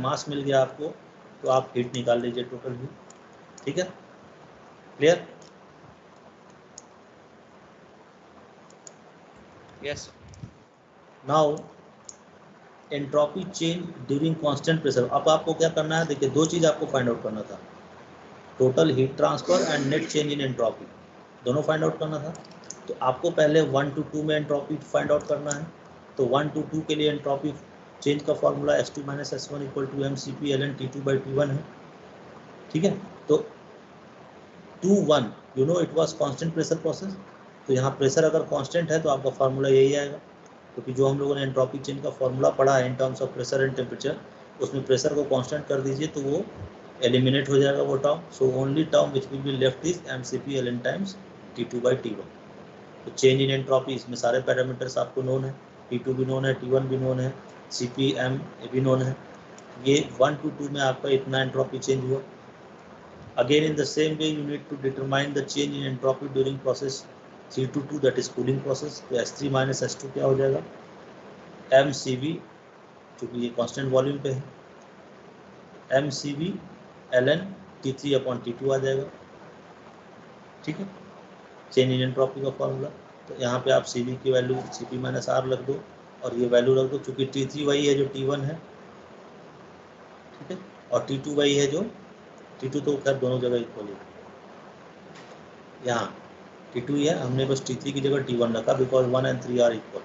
मास मिल गया आपको, तो आप हीट निकाल लीजिए टोटल हीट। ठीक है, clear? Yes. Now entropy change during constant pressure. अब आपको क्या करना है, देखिए दो चीज़ आपको फाइंड आउट करना था, total heat transfer and net change in entropy, दोनों फाइंड आउट करना था। तो आपको पहले 1 to 2 में एंट्रोपी फाइंड आउट करना है। तो 1 to 2 के लिए एंट्रोपी चेंज का formula S2 - S1 = mCp ln T2/T1 है। ठीक है, तो 2 1 you no it was constant pressure process, तो यहाँ प्रेशर अगर कांस्टेंट है तो आपका फार्मूला यही आएगा, क्योंकि जो हम लोगों ने एंट्रोपी चेंज का फॉर्मूला पढ़ा है इन terms of pressure and temperature, उसमें प्रेशर को कांस्टेंट कर दीजिए तो वो एलिमिनेट हो जाएगा वो term. So only term which will be left is mCp ln times T2/T1। तो चेंज इन एंट्रोपी, इसमें सारे पैरामीटर्स आपको नोन है, T2 भी नोन है, T1 भी नोन है, CPM भी नोन है। ये 1 to 2 में आपका इतना एंट्रोपी चेंज हुआ। Again in the same way you need to determine the change in entropy during process 3 to 2, that is cooling process। तो S3 - S2 क्या हो जाएगा, mCv, चूँकि ये कांस्टेंट वॉल्यूम पे है, mCv ln T3/T2 आ जाएगा। ठीक है, चेंज इन एंट्रोपी का फॉर्मूला। तो यहाँ पे आप Cv की वैल्यू Cp - R रख दो और ये वैल्यू रख दो, चूँकि T3 वही है जो T1 है। ठीक है, और T2 वही है जो T2, तो खैर दोनों जगह इक्वल है। यहाँ T2 ही है, हमने बस T3 की जगह T1 रखा बिकॉज 1 and 3 आर इक्वल।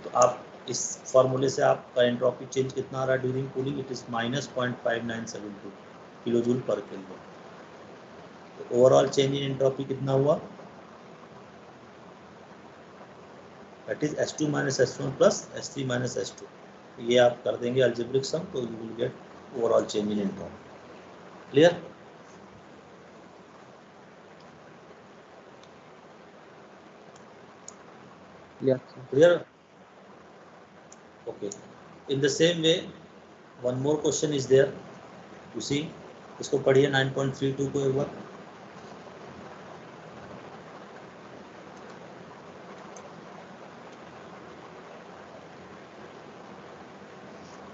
तो आप इस फॉर्मूले से आपका एंट्रोपी चेंज कितना आ रहा है during cooling, it is -0.5972 kilo joule पर केल्विन। तो ओवरऑल चेंज इन एंट्रोपी कितना हुआ, that is S2 - S1 plus S3 - S2। ये आप कर देंगे अलजेब्रिक सम, तो you will get overall change in entropy. Clear? Clear? Okay. In the same way, one more question is there. You see, इसको पढ़िए 9.32 को एक बार।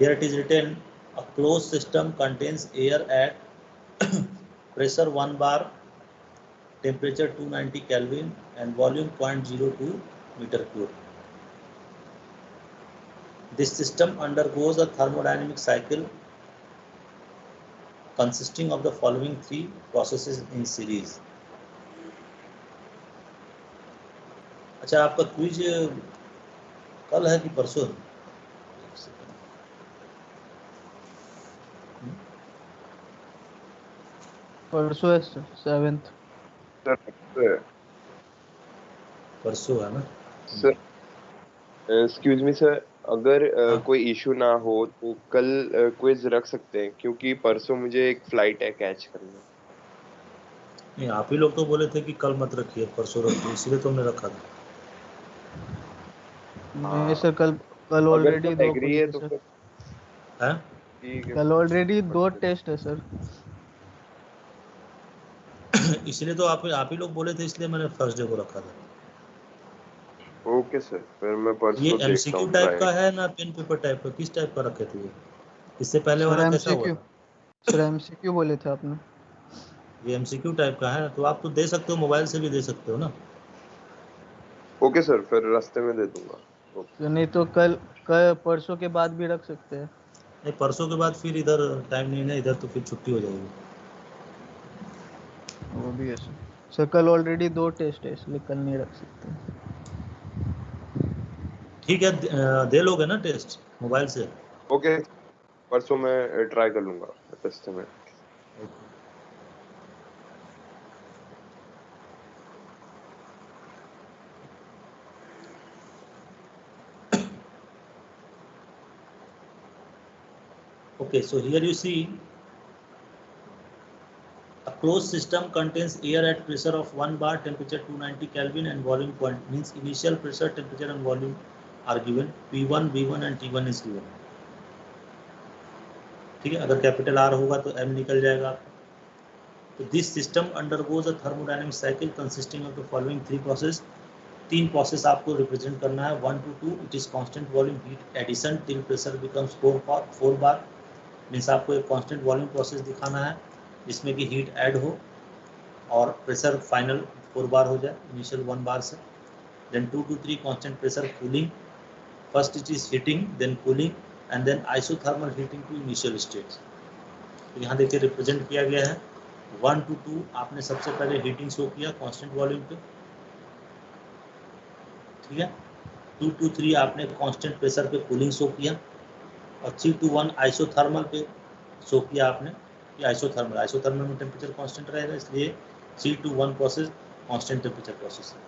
Here it is written, a closed system contains air at pressure 1 bar, temperature 290 Kelvin and volume 0.02 meter cube. This system undergoes a thermodynamic cycle consisting of the following 3 processes in series. अच्छा, आपका quiz कल है कि परसों है? परसों है sir, 7th। परसों है ना सर? एक्सक्यूज मी सर, अगर कोई इशू ना हो तो कल क्विज रख सकते हैं, क्योंकि परसों मुझे एक फ्लाइट है कैच करना। नहीं, आप ही लोग तो बोले थे कि कल मत रखिए, परसों रखिए, इसलिए तो हमने रखा था। नहीं सर, कल ऑलरेडी 2 एग्री है तो सर। फिर ठीक है, कल ऑलरेडी 2 टेस्ट है सर। इसलिए तो आप ही लोग बोले थे, इसलिए मैंने थर्सडे को रखा था। ओके सर, फिर मैं ये परसों देखता एमसीक्यू हूँ। टाइप का है ना पेन पेपर टाइप का, किस टाइप का रखे थे ये? इससे पहले सर वाला कैसा हुआ MCQ, था? सर MCQ बोले थे आपने। ये एमसीक्यू टाइप का है, तो आप तो दे सकते हो, मोबाइल से भी दे सकते हो ना। ओके सर, फिर रास्ते में दे दूंगा। तो नहीं तो कल परसों के बाद भी रख सकते हैं। नहीं, परसों के बाद फिर इधर टाइम नहीं है, इधर तो फिर छुट्टी हो जाएगी। वो भी है सर। सर कल ऑलरेडी 2 टेस्ट है, इसलिए कल नहीं रख सकते। ठीक है, दे लोगे ना टेस्ट मोबाइल से? ओके, परसों मैं ट्राई कर लूंगा रास्ते में। Okay, so here you see a closed system contains air at pressure of 1 bar, temperature 290 Kelvin and volume point, means initial pressure, temperature and volume are given, P1, V1 and T1 is given। ठीक है, अगर capital R होगा तो M निकल जाएगा। तो this system undergoes a thermodynamic cycle consisting of the following 3 process. 3 process आपको represent करना है। 1 to 2 it is constant volume heat addition till pressure becomes 4 bar, means आपको एक कांस्टेंट वॉल्यूम प्रोसेस दिखाना है जिसमें कि हीट ऐड हो और प्रेशर फाइनल 4 बार हो जाए इनिशियल 1 बार से, then 2 to 3 constant pressure cooling, first it is heating then cooling and then isothermal heating to initial stage. तो यहाँ देखिए रिप्रेजेंट किया गया है 1 to 2 आपने सबसे पहले हीटिंग शो किया कांस्टेंट वॉल्यूम पे, ठीक है। 2 to 3 आपने कांस्टेंट प्रेशर पे कूलिंग शो किया और 3 to 1 आइसोथर्मल पे शो किया आपने कि आइसोथर्मल में टेम्परेचर कांस्टेंट रहेगा, इसलिए 3 to 1 process constant temperature process है।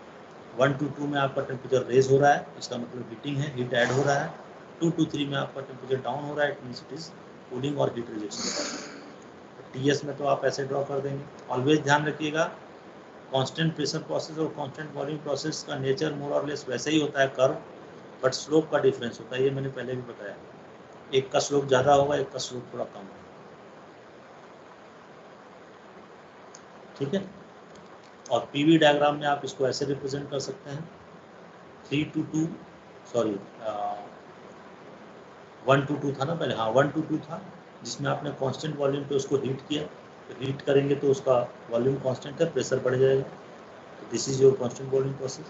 1 to 2 में आपका टेम्परेचर रेज हो रहा है, इसका मतलब हीटिंग है, हीट ऐड हो रहा है। 2 to 3 में आपका टेम्परेचर डाउन हो रहा है, it means it is cooling और हीट रिजेक्शन। टीएस में तो आप ऐसे ड्रॉ कर देंगे। ऑलवेज ध्यान रखिएगा कांस्टेंट प्रेशर प्रोसेस और कांस्टेंट वॉल्यूम प्रोसेस का नेचर मोर और लेस वैसे ही होता है कर्व, बट स्लोप का डिफरेंस होता है, ये मैंने पहले भी बताया। एक का स्लोप ज़्यादा होगा, एक का स्लोप थोड़ा कम होगा, ठीक है। और पीवी डायग्राम में आप इसको ऐसे रिप्रेजेंट कर सकते हैं 1 to 2 था ना पहले, हाँ 1 to 2 था जिसमें आपने कांस्टेंट वॉल्यूम पे उसको हीट किया, तो हीट करेंगे तो उसका वॉल्यूम कांस्टेंट है, प्रेशर बढ़ जाएगा, तो this is your constant volume process.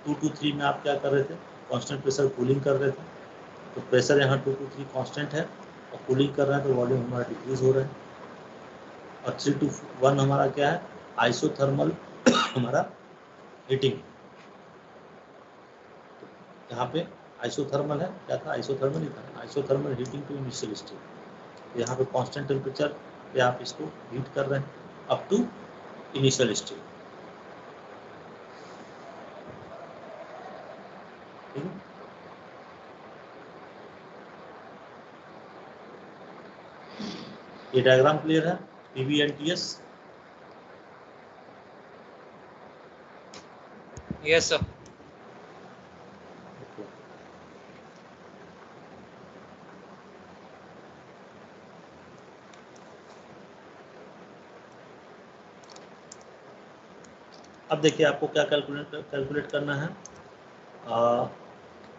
2 to 3 में आप क्या कर रहे थे, कांस्टेंट प्रेशर कूलिंग कर रहे थे, तो प्रेशर यहाँ 2 to 3 कांस्टेंट है और कूलिंग कर रहे हैं तो वॉल्यूम हमारा डिक्रीज हो रहा है। और 3 to 1 हमारा क्या है, आइसोथर्मल हमारा हीटिंग, यहाँ पे आइसोथर्मल है, क्या था आइसोथर्मल ही था, isothermal heating to initial stage. यहाँ पे कांस्टेंट टेम्परेचर पे आप इसको हीट कर रहे हैं अप टू इनिशियल स्टेज, ठीक है। ये डायग्राम क्लियर है, PV and TS? Yes sir. अब देखिए आपको क्या कैलकुलेट करना है,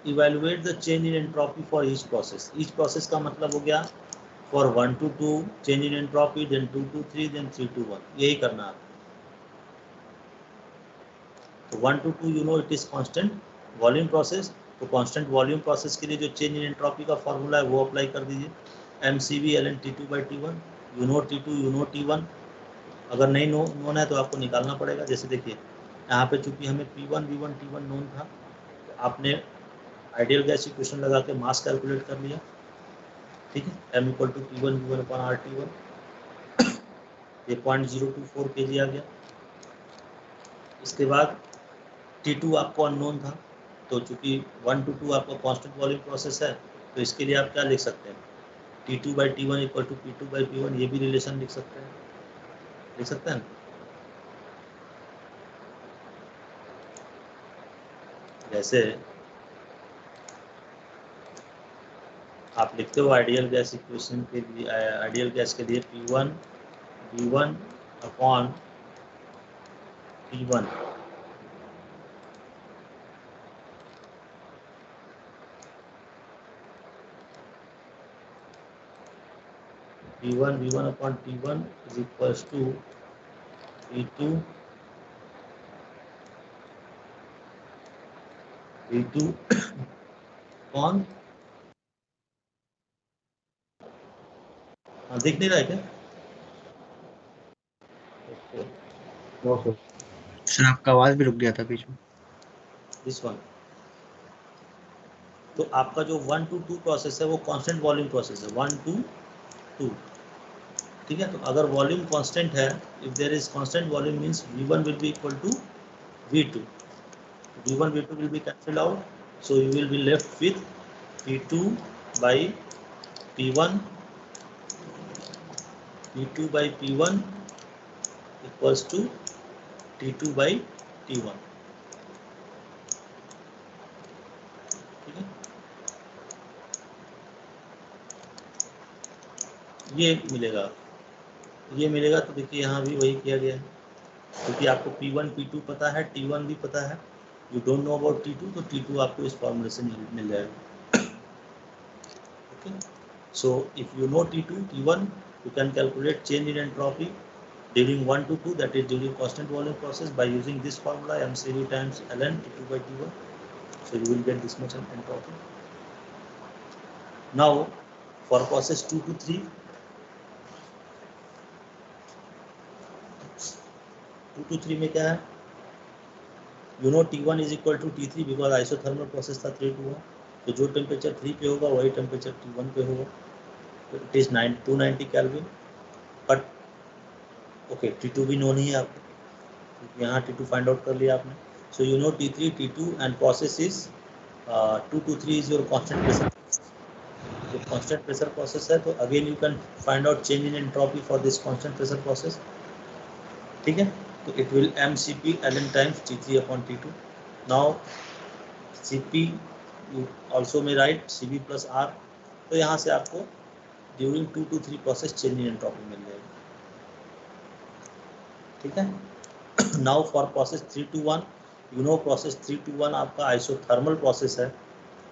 evaluate the change in entropy for each process. Each process का मतलब हो गया for 1 to 2 change in entropy, then 2 to 3, then 3 to 1, यही करना है। तो 1 to 2 you know it is constant volume process, तो कांस्टेंट वॉल्यूम प्रोसेस के लिए जो चेंज इन एंट्रोपी का फॉर्मूला है वो अप्लाई कर दीजिए, mcv ln T2/T1, you know T2 you know T1। अगर नहीं नोन है तो आपको निकालना पड़ेगा। जैसे देखिए यहाँ पे चूंकि हमें P1 V1 T1 नोन था, तो आपने आइडियल गैस इक्वेशन लगा के मास कैलकुलेट कर लिया, ठीक है, m = P1 V1/RT1, ये 0.024 kg आ गया। इसके बाद T2 आपको अननोन था, तो चूंकि 1 to 2 आपका कांस्टेंट वॉल्यूम प्रोसेस है, तो इसके लिए आप क्या लिख सकते हैं, T2/T1 = P2/P1, ये भी रिलेशन लिख सकते हैं, लिख सकते हैं। जैसे आप लिखते हो आइडियल गैस इक्वेशन के लिए, आइडियल गैस के लिए P1 V1/T1 P1 V1/T1 is equals to P2 कौन, हाँ दिख नहीं रहा है क्या? सर आपका आवाज भी रुक गया था बीच में। This one. तो आपका जो 1 to 2 प्रोसेस है वो कांस्टेंट वॉल्यूम प्रोसेस है, 1 to 2, ठीक है। तो अगर वॉल्यूम कांस्टेंट है, if there is constant volume means V1 will be equal to V2, V1 V2 will be cancelled out, so you will be left with P2 by P1 equals to T2 by T1, ठीक है। ये मिलेगा तो देखिए यहाँ भी वही किया गया है, क्योंकि आपको P1 P2 पता है, T1 भी पता है, you don't know about T2, तो T2 आपको इस फॉर्मूले से मिल जाएगा, okay. So if you know T2, T1, you can calculate change in entropy during 1 to 2, that is during constant volume process, by using this formula mCv times ln T2 by T1. So you will get this much entropy. Now for process 2 to 3, 2 to 3 में क्या है? You know T1 is equal to T3 because isothermal process था 3 to 1. तो जो temperature 3 पे होगा वही temperature T1 पे होगा. तो it is 290 kelvin. But okay, T2 भी नो नहीं है आपको, क्योंकि यहाँ T2 फाइंड आउट कर लिया आपने. So you know T3, T2 and process is 2 to 3 is your constant pressure. जो कांस्टेंट प्रेशर प्रोसेस है, तो again you can find out change in entropy for this constant pressure process. ठीक है, तो it will mCp ln times T3 upon T2. Now Cp you also may write Cv plus R. तो यहाँ से आपको during 2 to 3 process change in entropy मिल जाएगी. ठीक है. Now for process 3 to 1, you know process 3 to 1 आपका isothermal process है.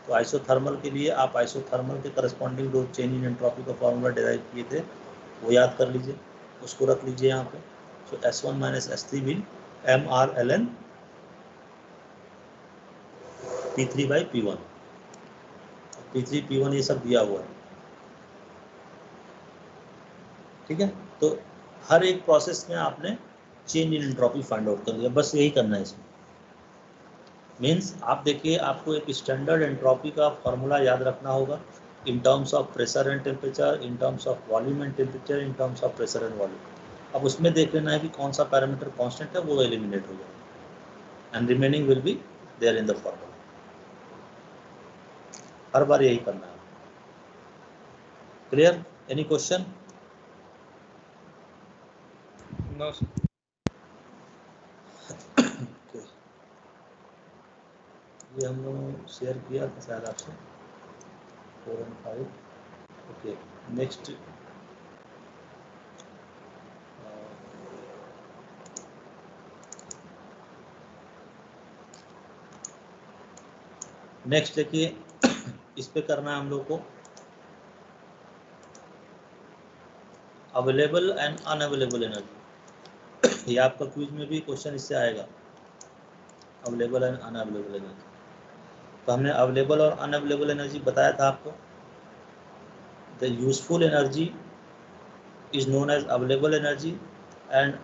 तो आइसोथर्मल के लिए आप आइसोथर्मल के करस्पॉन्डिंग जो चेंज इन एंट्रोपी का फॉर्मूला डिराइव किए थे वो याद कर लीजिए, उसको रख लीजिए यहाँ पे. सो S1 minus S3 will mR ln P3 by P1. P3 P1 ये सब दिया हुआ है. ठीक है, तो हर एक प्रोसेस में आपने change in entropy find out कर लिया, बस यही करना है इसमें. मीन्स आप देखिए, आपको एक स्टैंडर्ड एंट्रोपी का फॉर्मूला याद रखना होगा इन terms of pressure and temperature, in terms of volume and temperature, in terms of pressure and volume. अब उसमें देख लेना है कि कौन सा पैरामीटर कांस्टेंट है, वो एलिमिनेट हो जाएगा and remaining will be there in the formula. हर बार यही करना है. Clear? Any question? No sir. ये हम लोग शेयर किया था शायद आपसे 4 and 5. ओके, नेक्स्ट देखिए, इस पे करना है हम लोग को अवेलेबल एंड अनअवेलेबल एनर्जी. ये आपका क्विज में भी क्वेश्चन इससे आएगा, अवेलेबल एंड अनअवेलेबल एनर्जी. तो हमने अवेलेबल और अनअवेलेबल एनर्जी बताया था आपको. The useful energy is known as available energy, and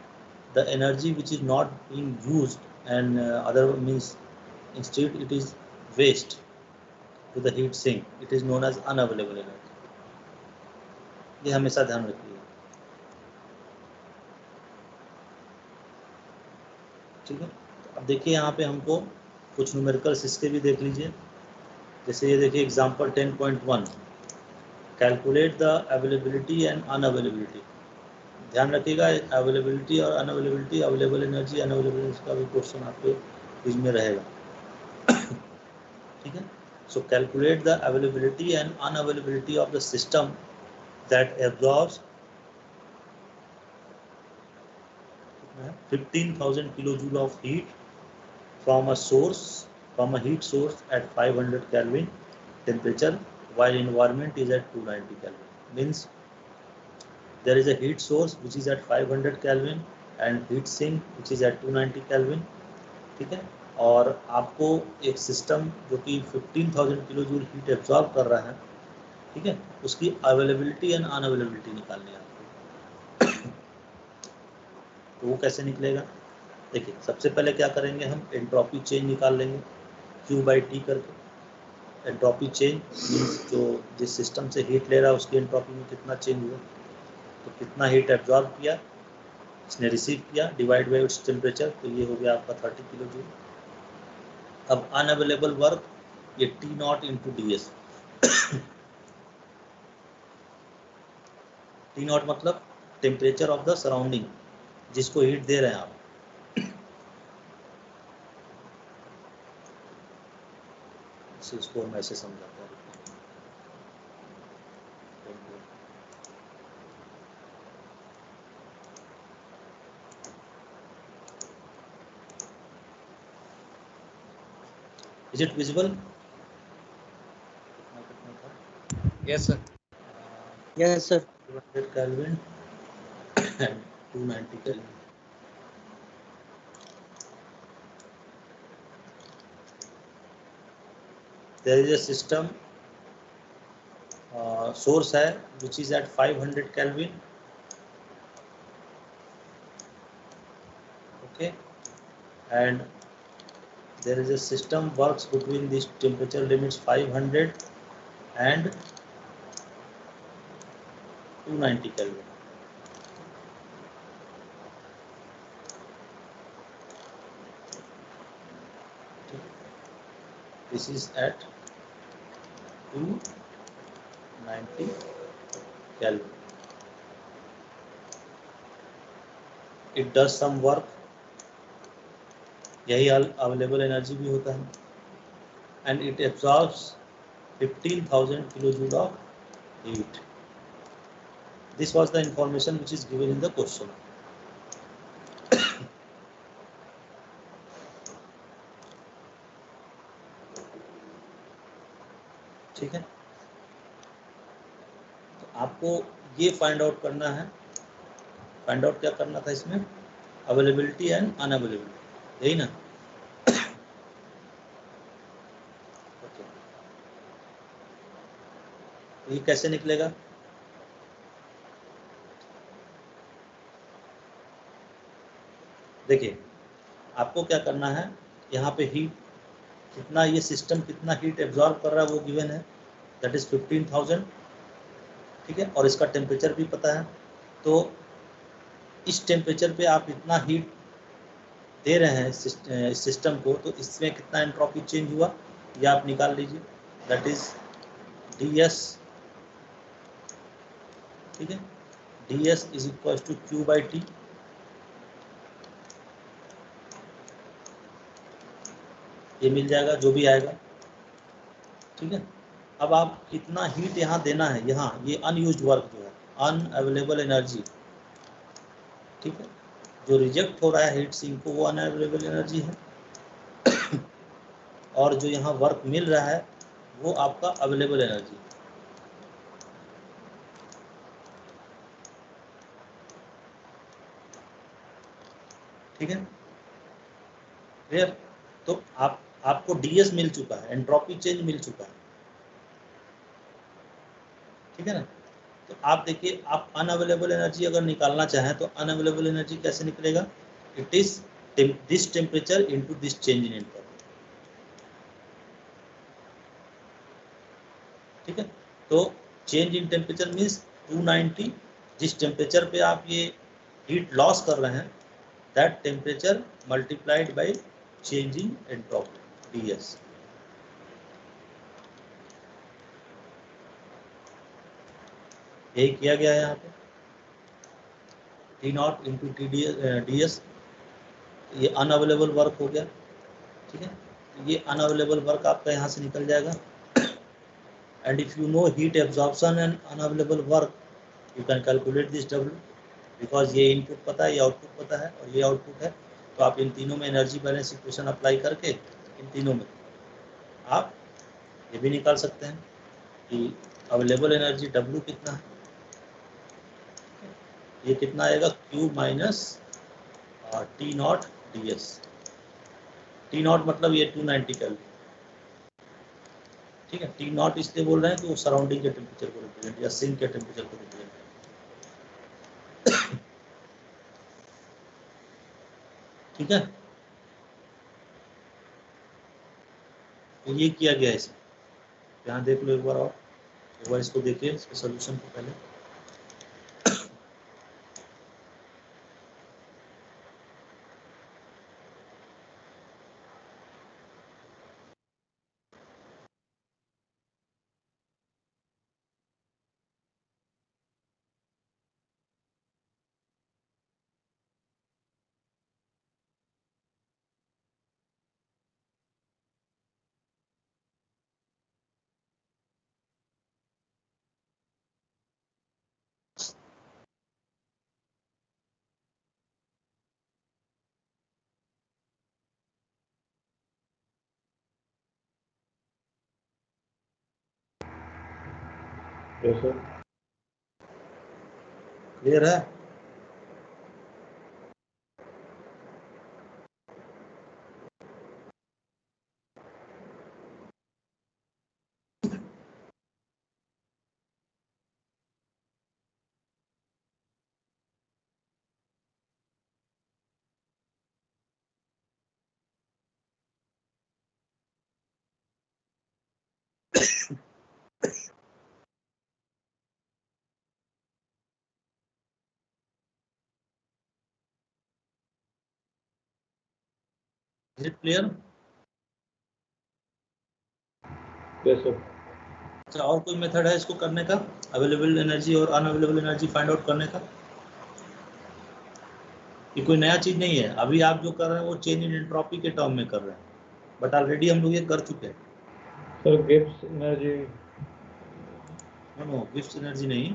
the energy which is not being used and other means instead it is waste to the heat sink, it is known as unavailable energy. ये हमेशा ध्यान रखिए. ठीक है, तो अब देखिए यहाँ पे हमको कुछ न्यूमेरिकल्स इसके भी देख लीजिए. जैसे ये देखिए example 10.1, calculate the availability and unavailability. ध्यान रखिएगा, अवेलेबिलिटी और unavailability, available energy unavailable energy का भी क्वेश्चन आपके क्विज में रहेगा. ठीक है, सो calculate the availability and unavailability of the system that absorbs 15,000 kilojule of heat from a heat source at 500 Kelvin temperature while environment is at 290 Kelvin. Means there is a heat source which is at 500 Kelvin and heat sink which is at 290 Kelvin. ठीक है, और आपको एक system जो कि 15,000 kilojoule heat absorb कर रहा है, ठीक है, उसकी अवेलेबिलिटी एंड अनअवेलेबिलिटी निकालनी है आपको. तो वो कैसे निकलेगा? देखिए, सबसे पहले क्या करेंगे, हम एंट्रोपी चेंज निकाल लेंगे Q/T करके. एंट्रोपी चेंज मीन्स जो जिस सिस्टम से हीट ले रहा है उसकी एंट्रोपी में कितना चेंज हुआ, तो कितना हीट एब्जॉर्ब किया इसने रिसीव किया डिवाइड बाई इट्स टेम्परेचर, तो ये हो गया आपका 30 किलो जूल. अब अनअवेलेबल वर्क ये T0 इंटू DS. T0 मतलब टेम्परेचर ऑफ द सराउंडिंग, जिसको हीट दे रहे हैं आप. इसको हम ऐसे समझाते हैं. Is it visible? Yes sir. Yes, sir. 200 Kelvin and 290 Kelvin. There is a system source है which is at 500 Kelvin. Okay, and there is a system works between these temperature limits 500 and 290 Kelvin. This is at 290 Kelvin. It does some work. यही available energy भी होता है. And it absorbs 15,000 kilojoule of heat. This was the information which is given in the question. ठीक है, तो आपको ये find out करना है. फाइंड आउट क्या करना था इसमें? अवेलेबिलिटी एंड अनअवेलेबिलिटी, यही ना? ओके, तो ये कैसे निकलेगा? देखिए, आपको क्या करना है, यहाँ पे हीट कितना, ये सिस्टम कितना हीट एब्जॉर्ब कर रहा है वो गिवन है, दैट इज 15,000. ठीक है, और इसका टेम्परेचर भी पता है. तो इस टेम्परेचर पे आप इतना हीट दे रहे हैं इस सिस्टम को, तो इसमें कितना एंट्रोपी चेंज हुआ ये आप निकाल लीजिए, दैट इज ds. ठीक है, ds is equal to Q/T. ये मिल जाएगा जो भी आएगा. ठीक है, अब आप कितना हीट यहाँ देना है, यहाँ ये अनयूज्ड वर्क जो है, अनअवेलेबल एनर्जी. ठीक है, जो रिजेक्ट हो रहा है हीट सिंक को वो अनअवेलेबल एनर्जी है, और जो यहाँ वर्क मिल रहा है वो आपका अवेलेबल एनर्जी है. ठीक है, क्लियर? तो आपको डीएस मिल चुका है, एंट्रोपी चेंज मिल चुका है. ठीक है ना? तो आप देखिए, आप अनअवेलेबल एनर्जी अगर निकालना चाहें तो अनअवेलेबल एनर्जी कैसे निकलेगा? It is this temperature into this change in entropy. ठीक है, तो चेंज इन टेम्परेचर मीन्स 290. जिस टेम्परेचर पे आप ये हीट लॉस कर रहे हैं, that temperature multiplied by change in entropy, ds. यही किया गया है यहाँ पे, T0 इंटू ds. ये अनअवेलेबल वर्क हो गया. ठीक है, ये अनअवेलेबल वर्क आपका यहाँ से निकल जाएगा. And if you know heat absorption and unavailable work, you can calculate this W, because ये इनपुट पता है, ये आउटपुट पता है, और ये आउटपुट है. तो आप इन तीनों में एनर्जी बैलेंस इक्वेशन अप्लाई करके इन तीनों में आप ये भी निकाल सकते हैं कि अवेलेबल एनर्जी W कितना है. ये कितना आएगा? Q minus T0 ds. T0 मतलब ये 290 केल्विन. ठीक है, T0 इसलिए बोल रहे हैं कि वो सराउंडिंग के टेम्परेचर को रिप्रेजेंट या सिंक के टेम्परेचर को रिप्रेजेंट करता है. ठीक है, तो ये किया गया है इसमें. यहाँ देख लो एक बार, और एक बार इसको देखिए, इसके सोल्यूशन को पहले. Yes, sir. क्लियर है? Is it clear? Yes sir. अच्छा, और कोई मेथड है इसको करने का, अवेलेबल एनर्जी और अनअवेलेबल एनर्जी फाइंड आउट करने का? ये कोई नया चीज नहीं है, अभी आप जो कर रहे हैं वो चेंज इन एंट्रोपी के टर्म में कर रहे हैं, बट ऑलरेडी हम लोग ये कर चुके हैं। Sir Gibbs energy, no Gibbs energy नहीं,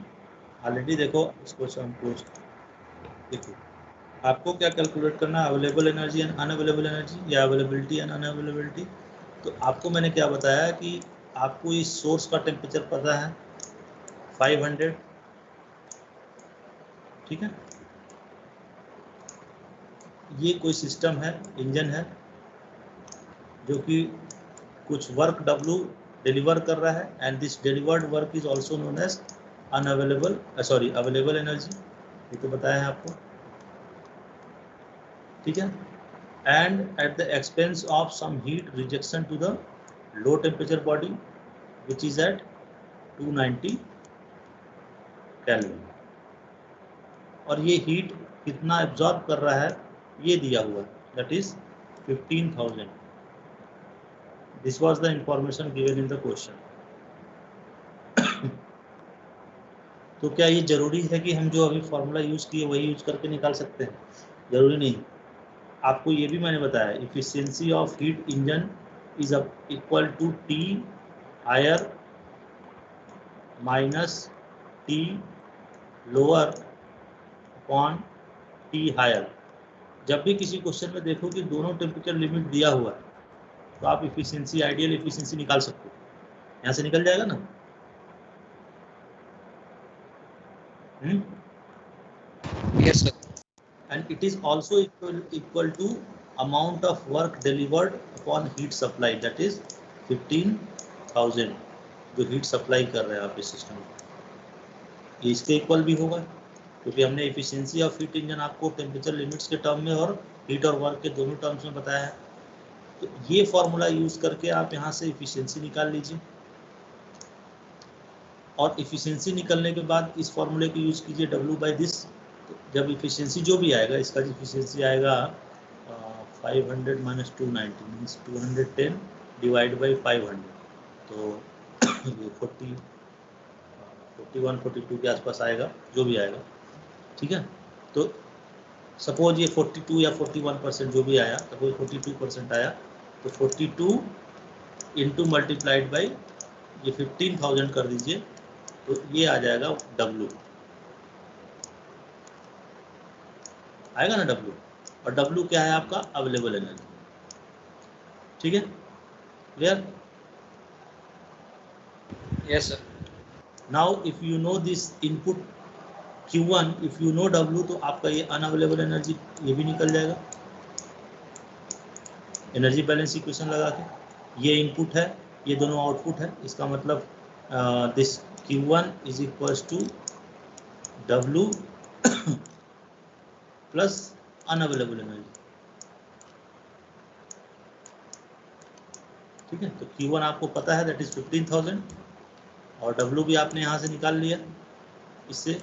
ऑलरेडी देखो इसको हम क्लोज देखो, आपको क्या कैलकुलेट करना है, available energy and unavailable energy या अवेलेबिलिटी एंड अनअवेलेबिलिटी। तो आपको मैंने क्या बताया कि आपको इस सोर्स का टेम्परेचर पता है 500, ठीक है। ये कोई सिस्टम है, इंजन है, जो कि कुछ वर्क W डिलीवर कर रहा है, and this delivered work is also known as unavailable available energy, ये तो बताया है आपको, ठीक है। And at the expense of some heat rejection to the low temperature body which is at 290 kelvin, और ये हीट कितना एब्जॉर्ब कर रहा है ये दिया हुआ है, that is 15,000। This was the information given in the question. तो क्या ये जरूरी है कि हम जो अभी फॉर्मूला यूज किए वही यूज करके निकाल सकते हैं? जरूरी नहीं। आपको ये भी मैंने बताया, efficiency of heat engine is equal to T higher minus T lower upon T higher. जब भी किसी क्वेश्चन में देखो कि दोनों टेम्परेचर लिमिट दिया हुआ है, तो आप इफिशियंसी, आइडियल इफिशियंसी निकाल सकते हो, यहाँ से निकल जाएगा ना। Yes, sir. And it is also equal to amount of work delivered upon heat supply, that is 15,000, जो हीट सप्लाई कर रहे हैं आप इस सिस्टम में, ये इसके इक्वल भी होगा, क्योंकि हमने एफिशिएंसी ऑफ हीट इंजन आपको टेम्परेचर लिमिट्स के टर्म में और हीट और वर्क के दोनों टर्म्स में बताया है। तो ये फॉर्मूला यूज करके आप यहाँ से एफिशिएंसी निकाल लीजिए, और एफिशिएंसी निकलने के बाद इस फॉर्मूले को यूज कीजिए W बाई दिस। तो जब एफिशिएंसी जो भी आएगा, इसका एफिशिएंसी आएगा 500 माइनस 290 मीन्स 210 डिवाइड बाई 500, तो ये 41-42 के आसपास आएगा, जो भी आएगा, ठीक है। तो सपोज ये 42 या 41% जो भी आया, सपोज 42% आया, तो 42 इंटू मल्टीप्लाइड बाई ये 15,000 कर दीजिए, तो ये आ जाएगा W, आएगा ना W, और W क्या है आपका, अवेलेबल एनर्जी, ठीक है, clear? Yes, sir. Now if you know this input Q1, if you know W, तो आपका ये अनअवेलेबल एनर्जी ये भी निकल जाएगा, एनर्जी बैलेंस इक्वेशन लगा के। ये इनपुट है, ये दोनों आउटपुट है, इसका मतलब this Q1 is equals to W plus unavailable energy, ठीक है। तो Q1 आपको पता है, दैट इज 15,000, और W भी आपने यहाँ से निकाल लिया इससे,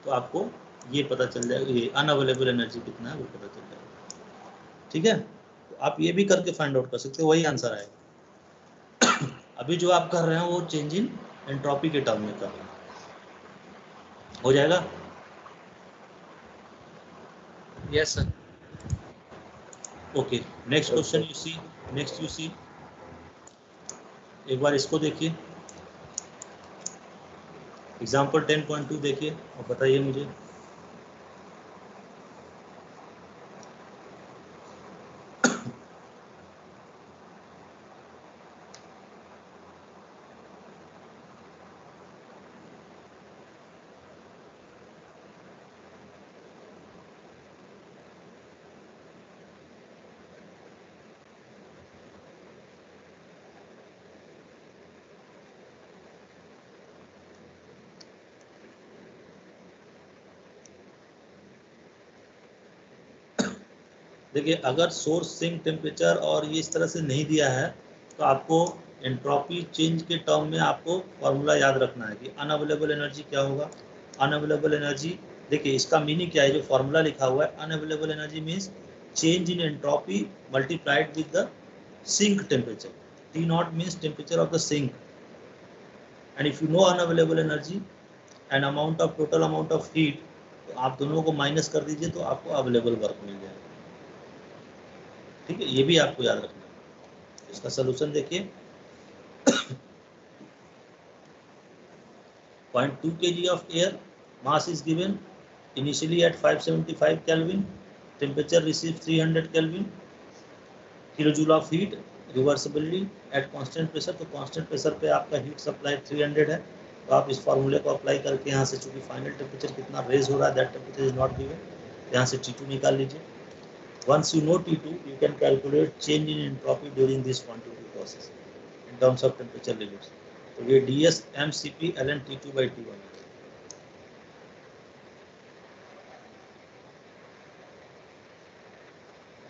तो आपको ये पता चल जाएगा, ये अनअवेलेबल एनर्जी कितना है वो पता चल जाएगा, ठीक है। तो आप ये भी करके फाइंड आउट कर सकते हो, वही आंसर आएगा। अभी जो आप कर रहे हैं वो चेंज इन एंट्रोपी के टर्म में कर रहे हैं, हो जाएगा। Yes, sir. Okay, next question you see, next you see, एक बार इसको देखिए, एग्जाम्पल 10.2 देखिए और बताइए मुझे। देखिए अगर सोर्स सिंक टेम्परेचर और ये इस तरह से नहीं दिया है तो आपको एंट्रोपी चेंज के टर्म में आपको फॉर्मूला याद रखना है कि अनअवेलेबल एनर्जी क्या होगा। अनअवेलेबल एनर्जी, देखिए इसका मीनिंग क्या है, जो फॉर्मूला लिखा हुआ है unavailable energy means change in entropy multiplied with the sink temperature. T naught means temperature of the sink, and if you know unavailable energy and amount of total amount of heat, तो आप दोनों को minus कर दीजिए तो आपको available work मिल जाएगा। ठीक है, ये भी आपको याद रखना है। इसका सोल्यूशन देखिए 0.2 kg of air, mass is given initially at 575 Kelvin, temperature received 300 Kelvin, kilojoule of heat, reversibility at constant pressure. तो कांस्टेंट प्रेशर पे आपका हीट सप्लाई 300 है, तो आप इस फॉर्मूले को अप्लाई करके यहाँ से चूंकि फाइनल टेम्परेचर कितना रेज हो रहा है that temperature is not given, यहाँ से T2 निकाल लीजिए। Once you know T2 you can calculate change in entropy during this quantity process in terms of temperature limits. तो ये ds mcp ln T2/T1।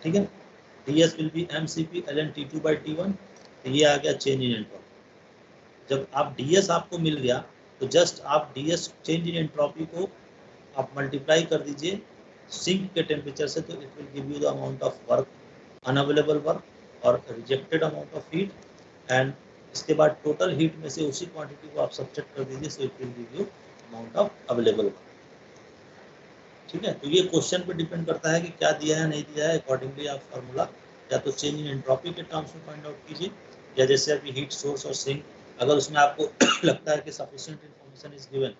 ठीक है, ds will be mcp ln T2/T1। तो ये आ गया चेंज इन एंट्रोपी। जब आप ds आपको मिल गया तो जस्ट आप ds चेंज इन एंट्रोपी को आप मल्टीप्लाई कर दीजिए सिंक के टेम्परेचर से, तो it will give you the amount of work, unavailable work और rejected amount of heat, and इसके बाद टोटल हीट में से उसी क्वांटिटी को आप सब्ट्रैक्ट कर दीजिए, so it will give you amount of available work. ठीक है, तो ये क्वेश्चन पे डिपेंड करता है कि क्या दिया है नहीं दिया है, अकॉर्डिंगली आप फार्मूला या तो चेंज इन एंट्रोपी के टर्म्स में फाइंड आउट कीजिए, या जैसे अभी हीट सोर्स और सिंक, अगर उसमें आपको लगता है कि सफिशिएंट इन्फॉर्मेशन इज गिवन,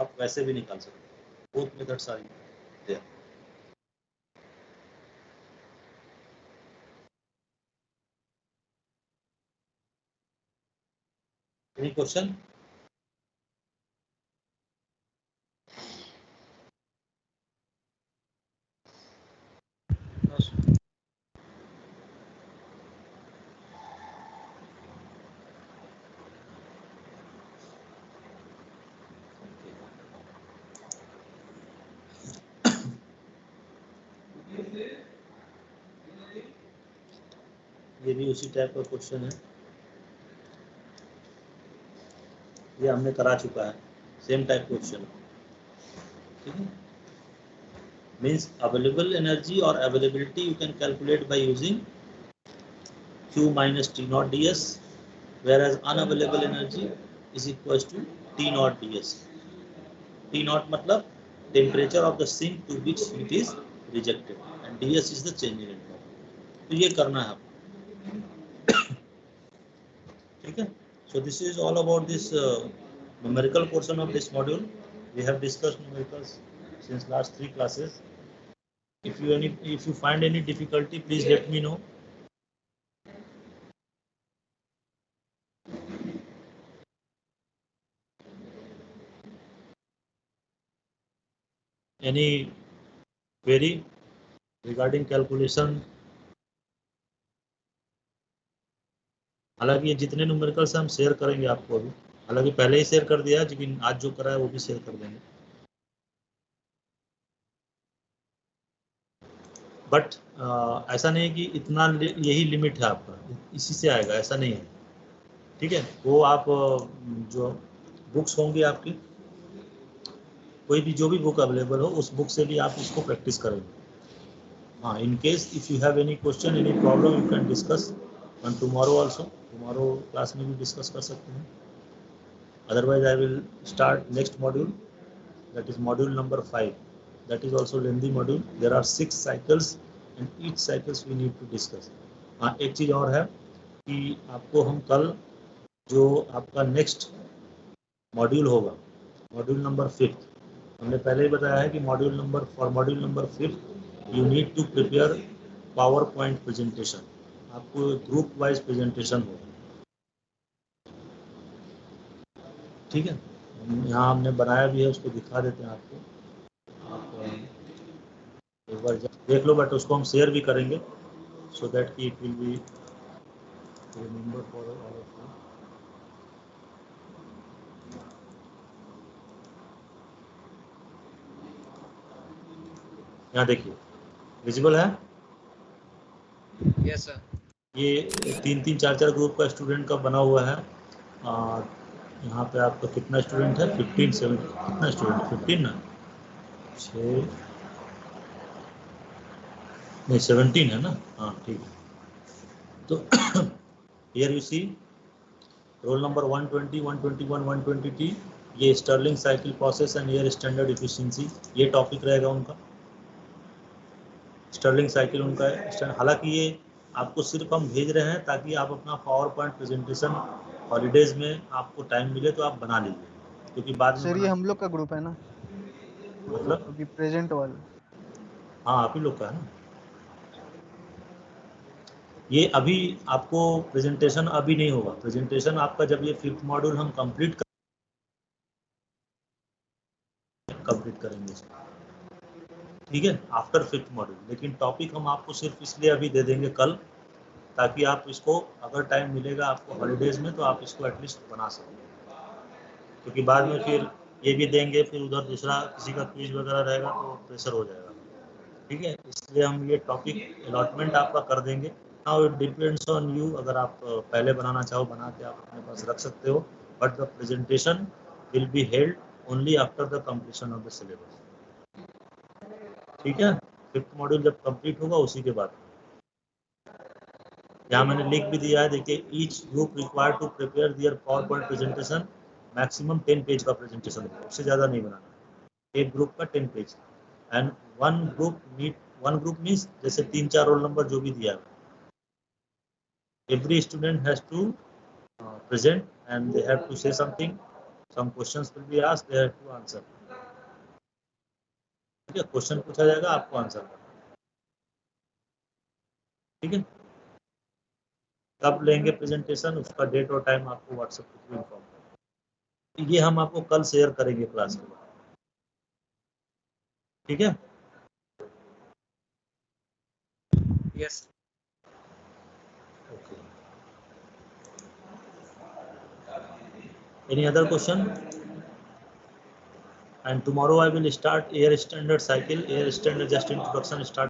आप वैसे भी निकाल सकते हैं। Both methods are there. Any question? ये भी उसी टाइप का क्वेश्चन है, ये हमने करा चुका है, सेम टाइप क्वेश्चन। ठीक है, मीन्स अवेलेबल एनर्जी और availability you can calculate by using Q minus T naught ds, whereas unavailable energy is equals to T naught ds। T naught मतलब temperature of the sink to which heat is rejected and ds is the change in entropy। तो ये करना है आपको। ठीक है, so this is all about this numerical portion of this module। We have discussed numericals since last 3 classes। If you find any difficulty, please let me know। Any query regarding calculation? हालांकि ये जितने numericals हम share करेंगे आपको अभी, हालांकि पहले ही share कर दिया है, लेकिन आज जो करा है वो भी शेयर कर देंगे। बट ऐसा नहीं है कि इतना यही लिमिट है आपका, इसी से आएगा ऐसा नहीं है। ठीक है, वो आप जो बुक्स होंगी आपकी, कोई भी जो भी बुक अवेलेबल हो उस बुक से भी आप इसको प्रैक्टिस करेंगे। हाँ, in case if you have any question any problem you can discuss on tomorrow also, tomorrow class में भी डिस्कस कर सकते हैं। Otherwise, I will start next module, that is module number 5. That is also lengthy module. There are 6 cycles and each cycles we need to discuss। हाँ, एक चीज़ और है कि आपको हम कल जो आपका नेक्स्ट मॉड्यूल होगा, मॉड्यूल नंबर 5, हमने पहले ही बताया है कि module number 5 you need to prepare power point presentation. आपको ग्रुप वाइज प्रेजेंटेशन होगा। ठीक है, यहाँ हमने बनाया भी है, उसको दिखा देते हैं आपको, आप एक बार देख लो, बट उसको हम शेयर भी करेंगे सो दैट कि it will be remember for all of you. यहाँ देखिए, विजिबल है? Yes, sir. ये 3-3 4-4 ग्रुप का स्टूडेंट का बना हुआ है। यहाँ पे आपका कितना स्टूडेंट है? 15 7 कितना स्टूडेंट? 15 ना, 6 नहीं 17 है ना? हाँ ठीक है। तो here you see roll number 120, 121, 120T, ये Stirling cycle process and air standard efficiency, ये टॉपिक रहेगा उनका। स्टर्लिंग साइकिल उनका है। हालांकि ये आपको सिर्फ हम भेज रहे हैं ताकि आप अपना पावर पॉइंट प्रेजेंटेशन हॉलीडेज में आपको टाइम मिले तो आप बना लीजिए, क्योंकि बाद में सर ये हम लोग का ग्रुप है ना, मतलब अभी प्रेजेंट वाला। हाँ आप ही लोग का है ना। ये अभी आपको प्रेजेंटेशन अभी नहीं होगा, प्रेजेंटेशन आपका जब ये 5th मॉड्यूल हम कंप्लीट करेंगे, ठीक है, आफ्टर 5th मॉड्यूल। लेकिन टॉपिक हम आपको सिर्फ इसलिए अभी दे देंगे कल, ताकि आप इसको अगर टाइम मिलेगा आपको हॉलीडेज में तो आप इसको एटलीस्ट बना सकें, क्योंकि बाद में फिर ये भी देंगे, फिर उधर दूसरा किसी का क्विज वगैरह रहेगा तो प्रेशर हो जाएगा, ठीक है। इसलिए हम ये टॉपिक अलॉटमेंट आपका कर देंगे। Now it depends on you, अगर आप पहले बनाना चाहो बना के आप अपने पास रख सकते हो, but the presentation will be held only after the completion of the syllabus, ठीक है। 5th मॉड्यूल जब कंप्लीट होगा उसी के बाद। यहाँ मैंने लिख भी दिया है, देखिए, each group required to prepare their power point presentation maximum 10 page का प्रेजेंटेशन, उससे ज़्यादा नहीं बनाना, एक ग्रुप का 10 page, and one group means जैसे 3-4 रोल नंबर जो भी दिया है, every student has to present and they have to say something, some questions will be asked, they have to answer, ठीक है। क्वेश्चन पूछा जाएगा, आपको आंसर करना, ठीक है। कब लेंगे प्रेजेंटेशन, उसका डेट और टाइम आपको व्हाट्सएप पे इन्फॉर्म करेंगे, ये हम आपको कल शेयर करेंगे क्लास के बाद, ठीक है। Yes. Okay. Any other question? And tomorrow I will start air standard cycle, air standard just introduction start